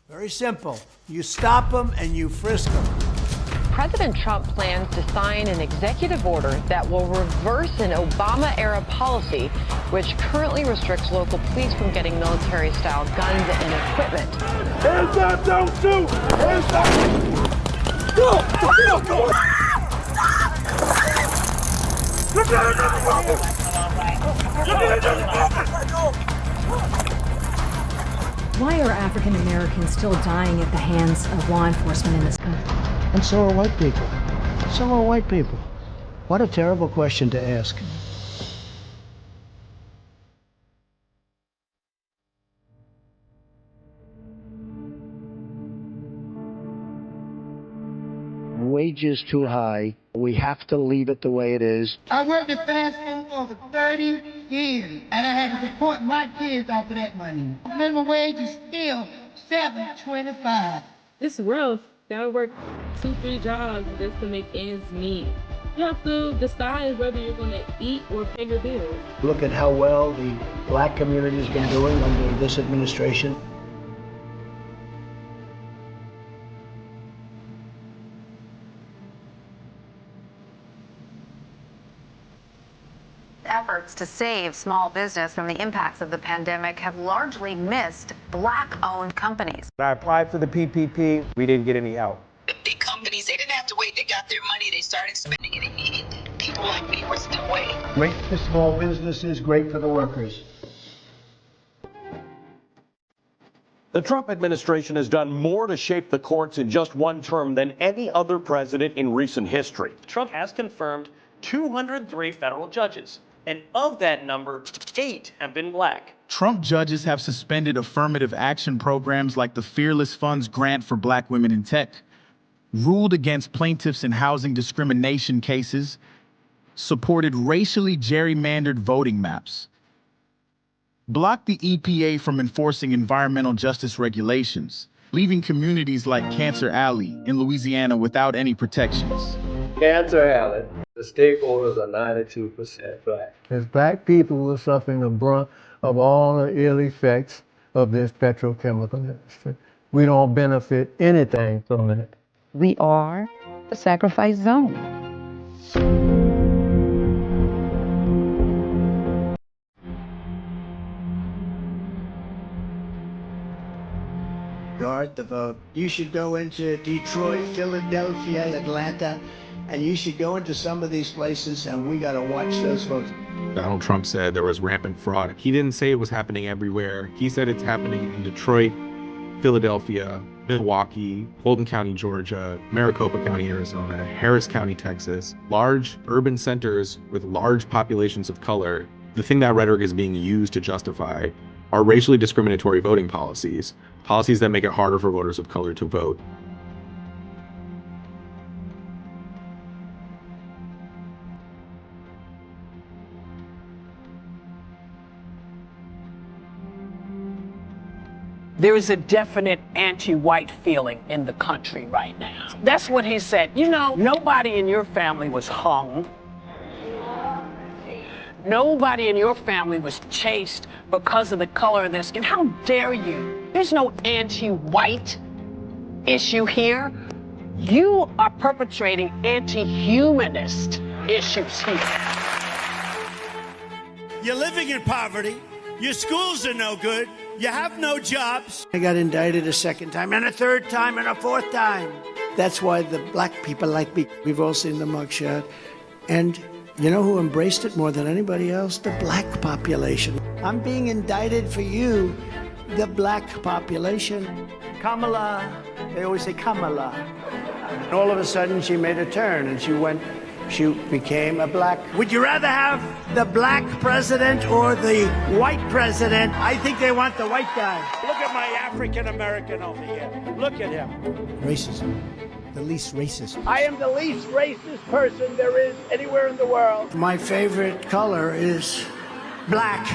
Very simple. You stop them and you frisk them. President Trump plans to sign an executive order that will reverse an Obama-era policy which currently restricts local police from getting military-style guns and equipment. Hands up, don't shoot! Hands up! Go! Go! Go! Why are African Americans still dying at the hands of law enforcement in this country? And so are white people. So are white people. What a terrible question to ask. Wages too high. We have to leave it the way it is. I worked at fast food for over 30 years, and I had to support my kids off of that money. Minimum wage is still $7.25. It's rough. Gotta work 2-3 jobs just to make ends meet. You have to decide whether you're gonna eat or pay your bills. Look at how well the black community has been doing under this administration. Efforts to save small business from the impacts of the pandemic have largely missed black-owned companies. I applied for the PPP. We didn't get any help. The big companies, they didn't have to wait. They got their money. They started spending it immediately. People like me were still waiting. Great for small businesses, great for the workers. The Trump administration has done more to shape the courts in just one term than any other president in recent history. Trump has confirmed 203 federal judges, and of that number, 8 have been black. Trump judges have suspended affirmative action programs like the Fearless Funds grant for black women in tech, ruled against plaintiffs in housing discrimination cases, supported racially gerrymandered voting maps, blocked the EPA from enforcing environmental justice regulations, leaving communities like Cancer Alley in Louisiana without any protections. Cancer Alley, the stakeholders are 92% black. As black people, we're suffering the brunt of all the ill effects of this petrochemical industry. We don't benefit anything from it. We are the sacrifice zone. Guard the vote. You should go into Detroit, Philadelphia, Atlanta, and you should go into some of these places, and we got to watch those votes. Donald Trump said there was rampant fraud. He didn't say it was happening everywhere. He said it's happening in Detroit, Philadelphia, Milwaukee, Fulton County, Georgia, Maricopa County, Arizona, Harris County, Texas, large urban centers with large populations of color. The thing that rhetoric is being used to justify are racially discriminatory voting policies, policies that make it harder for voters of color to vote. There is a definite anti-white feeling in the country right now. That's what he said. You know, nobody in your family was hung. Nobody in your family was chased because of the color of their skin. How dare you? There's no anti-white issue here. You are perpetrating anti-humanist issues here. You're living in poverty. Your schools are no good. You have no jobs. I got indicted a second time, and a third time, and a fourth time. That's why the black people like me. We've all seen the mugshot. And you know who embraced it more than anybody else? The black population. I'm being indicted for you, the black population. Kamala, they always say Kamala. And all of a sudden, she made a turn, and she became a black. Would you rather have the black president or the white president? I think they want the white guy. Look at my African American over here. Look at him. Racism. The least racist. I am the least racist person there is anywhere in the world. My favorite color is black.